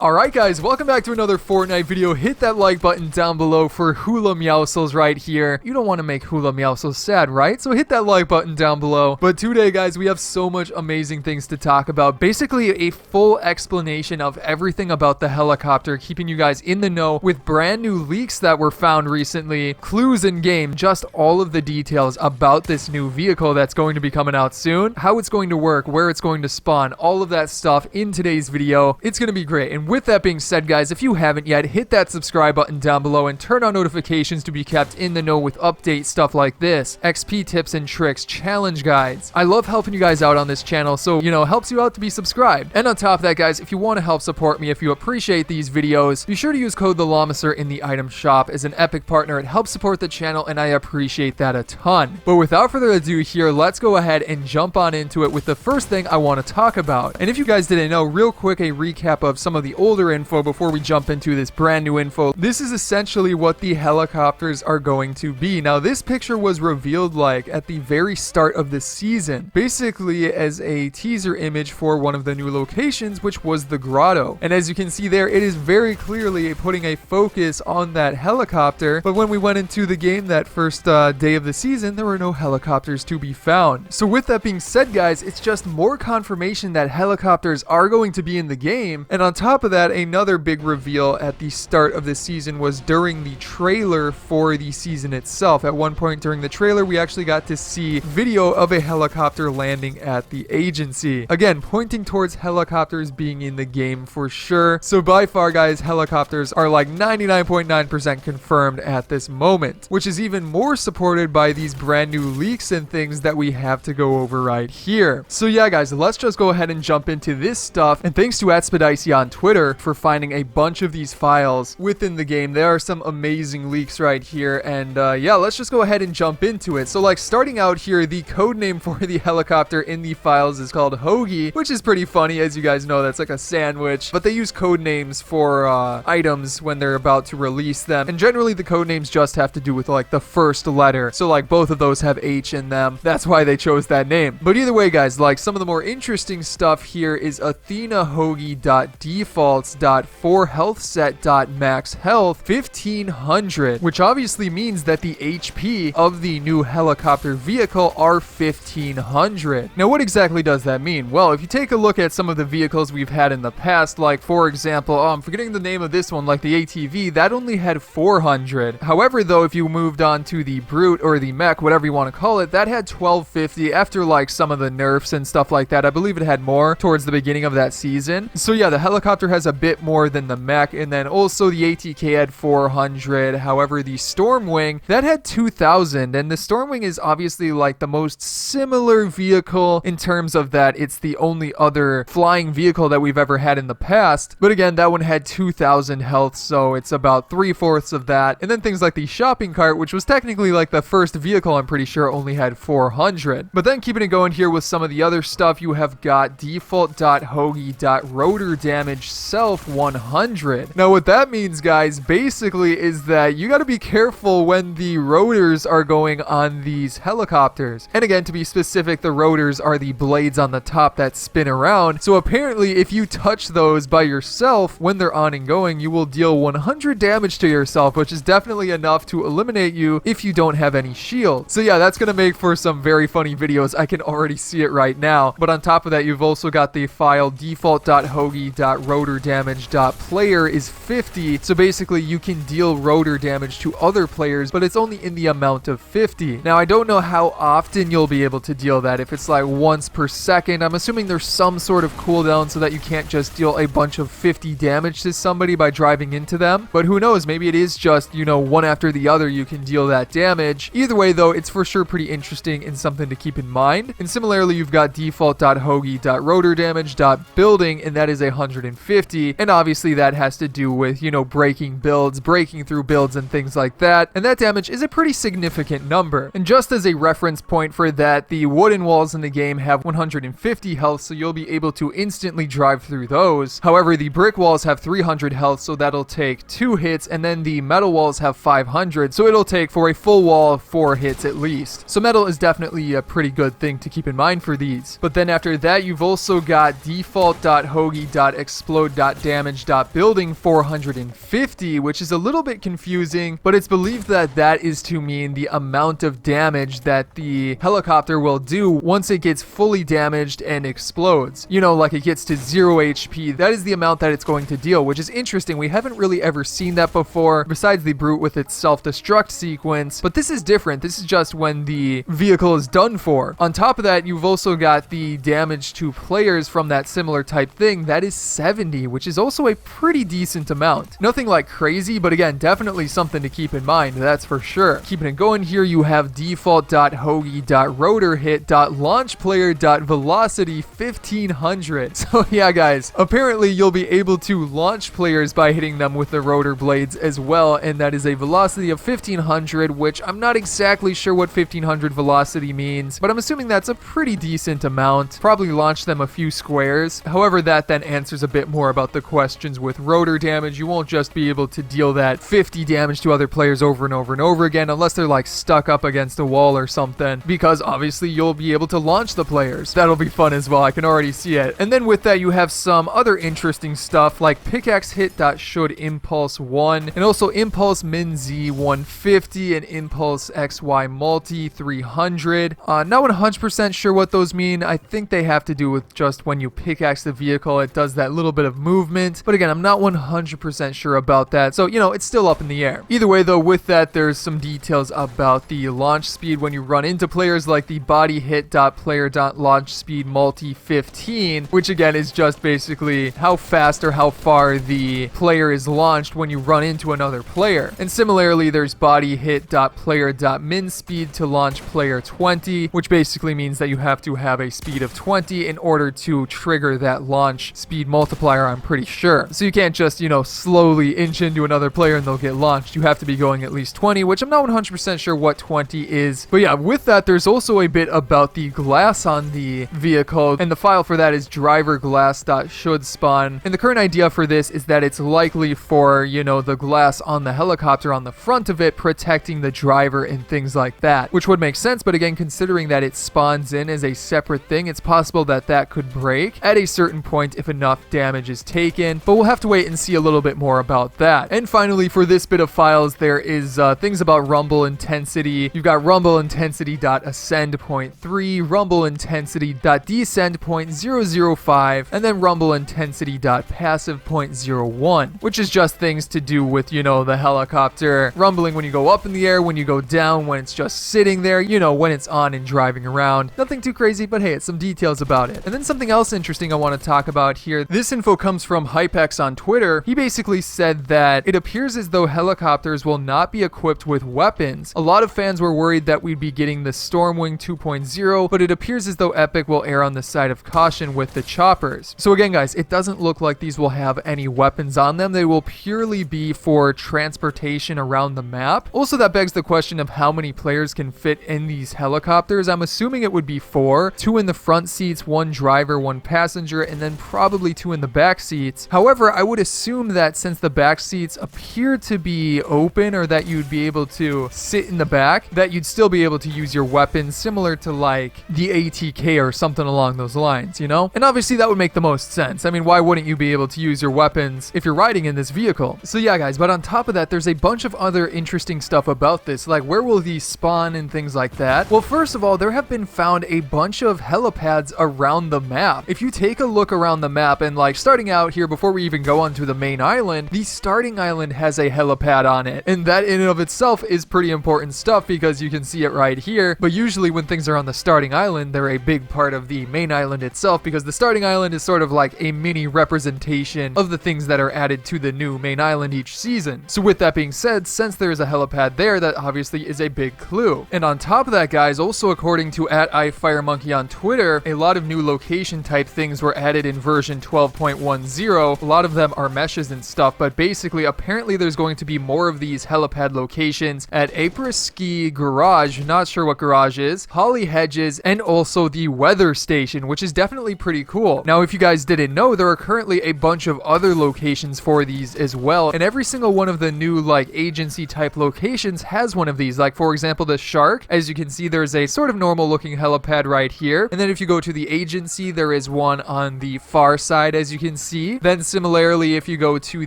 Alright guys, welcome back to another Fortnite video. Hit that like button down below for Hula Meowscles right here. You don't want to make Hula Meowscles sad, right? So hit that like button down below. But today guys, we have so much amazing things to talk about. Basically a full explanation of everything about the helicopter, keeping you guys in the know with brand new leaks that were found recently, clues in game, just all of the details about this new vehicle that's going to be coming out soon, how it's going to work, where it's going to spawn, all of that stuff in today's video. It's going to be great. And with that being said, guys, if you haven't yet, hit that subscribe button down below and turn on notifications to be kept in the know with update stuff like this, XP tips and tricks, challenge guides. I love helping you guys out on this channel, so, helps you out to be subscribed. And on top of that, guys, if you want to help support me, if you appreciate these videos, be sure to use code TheLlamacer in the item shop. As an epic partner, it helps support the channel, and I appreciate that a ton. But without further ado here, let's go ahead and jump on into it with the first thing I want to talk about. And if you guys didn't know, real quick, a recap of some of the older info before we jump into this brand new info. This is essentially what the helicopters are going to be. Now, this picture was revealed at the very start of the season, basically as a teaser image for one of the new locations, which was the grotto. And as you can see there, it is very clearly putting a focus on that helicopter. But when we went into the game that first day of the season, there were no helicopters to be found. So with that being said, guys, it's just more confirmation that helicopters are going to be in the game. And on top of that, another big reveal at the start of the season was during the trailer for the season itself. At one point during the trailer, we actually got to see video of a helicopter landing at the agency. Again, pointing towards helicopters being in the game for sure. So by far, guys, helicopters are 99.9% confirmed at this moment, which is even more supported by these brand new leaks and things that we have to go over right here. So yeah, guys, let's just go ahead and jump into this stuff. And thanks to @Spadicy on Twitter for finding a bunch of these files within the game. There are some amazing leaks right here, and yeah, let's just go ahead and jump into it. So starting out here, the code name for the helicopter in the files is called Hoagie, which is pretty funny. As you guys know, that's like a sandwich, but they use code names for items when they're about to release them, and generally the code names just have to do with the first letter. So both of those have H in them. That's why they chose that name. But either way, guys, some of the more interesting stuff here is Athena Hoagie.defaults.4 health set.max health 1500, which obviously means that the HP of the new helicopter vehicle are 1500. Now, what exactly does that mean? Well, if you take a look at some of the vehicles we've had in the past, for example, I'm forgetting the name of this one, the ATV, that only had 400. However, though, if you moved on to the Brute or the Mech, whatever you want to call it, that had 1250 after some of the nerfs and stuff like that. I believe it had more towards the beginning of that season. So yeah, the helicopter has a bit more than the Mech, and then also the ATK had 400. However, the Stormwing, that had 2000, and the Stormwing is obviously the most similar vehicle in terms of that it's the only other flying vehicle that we've ever had in the past. But again, that one had 2000 health, so it's about 3/4 of that. And then things like the shopping cart, which was technically the first vehicle, I'm pretty sure only had 400. But then keeping it going here with some of the other stuff, you have got default.hoagie.rotor damage self 100. Now, what that means, guys, basically is that you got to be careful when the rotors are going on these helicopters. And again, to be specific, the rotors are the blades on the top that spin around. So apparently, if you touch those by yourself when they're on and going, you will deal 100 damage to yourself, which is definitely enough to eliminate you if you don't have any shield. So yeah, that's going to make for some very funny videos. I can already see it right now. But on top of that, you've also got the file default.hoagie.rotor damage.player is 50. So basically, you can deal rotor damage to other players, but it's only in the amount of 50. Now, I don't know how often you'll be able to deal that. If it's once per second, I'm assuming there's some sort of cooldown so that you can't just deal a bunch of 50 damage to somebody by driving into them. But who knows? Maybe it is just, one after the other you can deal that damage. Either way, though, it's for sure pretty interesting and something to keep in mind. And similarly, you've got default.hoagie.rotor damage.building, and that is 150. And obviously, that has to do with, breaking builds, breaking through builds and things like that. And that damage is a pretty significant number. And just as a reference point for that, the wooden walls in the game have 150 health, so you'll be able to instantly drive through those. However, the brick walls have 300 health, so that'll take 2 hits, and then the metal walls have 500, so it'll take for a full wall 4 hits at least. So metal is definitely a pretty good thing to keep in mind for these. But then after that, you've also got default.hoagie.explode code.damage.building 450, which is a little bit confusing, but it's believed that that is to mean the amount of damage that the helicopter will do once it gets fully damaged and explodes. You know, like it gets to 0 HP. That is the amount that it's going to deal, which is interesting. We haven't really ever seen that before, besides the Brute with its self-destruct sequence, but this is different. This is just when the vehicle is done for. On top of that, you've also got the damage to players from that similar type thing. That is 70, which is also a pretty decent amount. Nothing like crazy, but again, definitely something to keep in mind, that's for sure. Keeping it going here, you have default.hoagie.rotorhit.launchplayer.velocity 1500. So yeah, guys, apparently you'll be able to launch players by hitting them with the rotor blades as well, and that is a velocity of 1500, which I'm not exactly sure what 1500 velocity means, but I'm assuming that's a pretty decent amount. Probably launch them a few squares. However, that then answers a bit more about the questions with rotor damage. You won't just be able to deal that 50 damage to other players over and over and over again, unless they're like stuck up against a wall or something, because obviously you'll be able to launch the players. That'll be fun as well. I can already see it. And then with that, you have some other interesting stuff like pickaxe hit.should impulse 1, and also impulse min z 150 and impulse xy multi 300. Not 100% sure what those mean. I think they have to do with just when you pickaxe the vehicle, it does that little bit of movement. But again, I'm not 100% sure about that. So, you know, it's still up in the air. Either way, though, with that, there's some details about the launch speed when you run into players, like the body hit.player.launch speed multi 15, which again is just basically how fast or how far the player is launched when you run into another player. And similarly, there's body hit.player.min speed to launch player 20, which basically means that you have to have a speed of 20 in order to trigger that launch speed multiplier, I'm pretty sure. So you can't just, you know, slowly inch into another player and they'll get launched. You have to be going at least 20, which I'm not 100% sure what 20 is. But yeah, with that, there's also a bit about the glass on the vehicle, and the file for that is driverglass.shouldSpawn. And the current idea for this is that it's likely for, you know, the glass on the helicopter on the front of it protecting the driver and things like that, which would make sense. But again, considering that it spawns in as a separate thing, it's possible that that could break at a certain point if enough damage is taken, but we'll have to wait and see a little bit more about that. And finally, for this bit of files, there is things about rumble intensity. You've got rumble intensity.ascend 0.3, rumble intensity.descend 0.005, and then rumble intensity.passive 0.01, which is just things to do with, you know, the helicopter rumbling when you go up in the air, when you go down, when it's just sitting there, you know, when it's on and driving around. Nothing too crazy, but hey, it's some details about it. And then something else interesting I want to talk about here. This info comes from Hypex on Twitter. He basically said that it appears as though helicopters will not be equipped with weapons. A lot of fans were worried that we'd be getting the Stormwing 2.0, but it appears as though Epic will err on the side of caution with the choppers. So again, guys, it doesn't look like these will have any weapons on them. They will purely be for transportation around the map. Also, that begs the question of how many players can fit in these helicopters. I'm assuming it would be 4, 2 in the front seats, 1 driver, 1 passenger, and then probably 2 in the back seats. However, I would assume that since the back seats appear to be open, or that you'd be able to sit in the back, that you'd still be able to use your weapons similar to like the ATK or something along those lines, you know? And obviously that would make the most sense. I mean, why wouldn't you be able to use your weapons if you're riding in this vehicle? So yeah, guys, but on top of that, there's a bunch of other interesting stuff about this, like where will these spawn and things like that. Well, first of all, there have been found a bunch of helipads around the map. If you take a look around the map, and like starting out here before we even go onto the main island, the starting island has a helipad on it, and that in and of itself is pretty important stuff because you can see it right here. But usually when things are on the starting island, they're a big part of the main island itself, because the starting island is sort of like a mini representation of the things that are added to the new main island each season. So with that being said, since there is a helipad there, that obviously is a big clue. And on top of that, guys, also according to @iFireMonkey on Twitter, a lot of new location type things were added in version 12.10. A lot of them are meshes and stuff, but basically apparently there's going to be more of these helipad locations at Apres-Ski Garage, not sure what garage is, Holly Hedges, and also the weather station, which is definitely pretty cool. Now, if you guys didn't know, there are currently a bunch of other locations for these as well, and every single one of the new like agency type locations has one of these. Like for example, the Shark, as you can see, there's a sort of normal looking helipad right here, and then if you go to the agency, there is one on the far side, as you can see. Then similarly, if you go to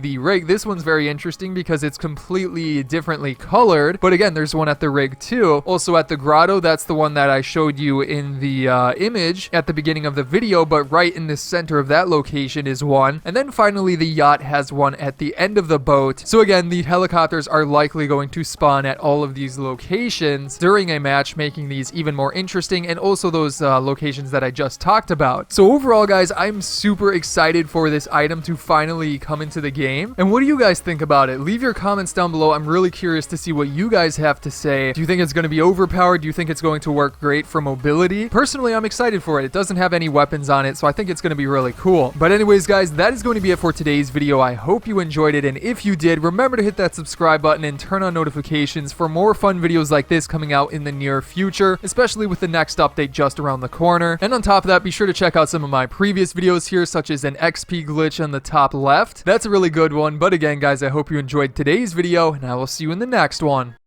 the rig, this one's very interesting because it's completely differently colored. But again, there's one at the rig too. Also at the grotto, that's the one that I showed you in the image at the beginning of the video, but right in the center of that location is one. And then finally, the yacht has one at the end of the boat. So again, the helicopters are likely going to spawn at all of these locations during a match, making these even more interesting, and also those locations that I just talked about. So overall, guys, I'm super excited for this item to finally come into the game. And what do you guys think about it? Leave your comments down below. I'm really curious to see what you guys have to say. Do you think it's going to be overpowered? Do you think it's going to work great for mobility? Personally, I'm excited for it. It doesn't have any weapons on it, so I think it's going to be really cool. But anyways, guys, that is going to be it for today's video. I hope you enjoyed it, and if you did, remember to hit that subscribe button and turn on notifications for more fun videos like this coming out in the near future, especially with the next update just around the corner. And on top of that, be sure to check out some of my previous videos here, such as an XP glitch on the top left. That's a really good one. But again, guys, I hope you enjoyed today's video, and I will see you in the next one.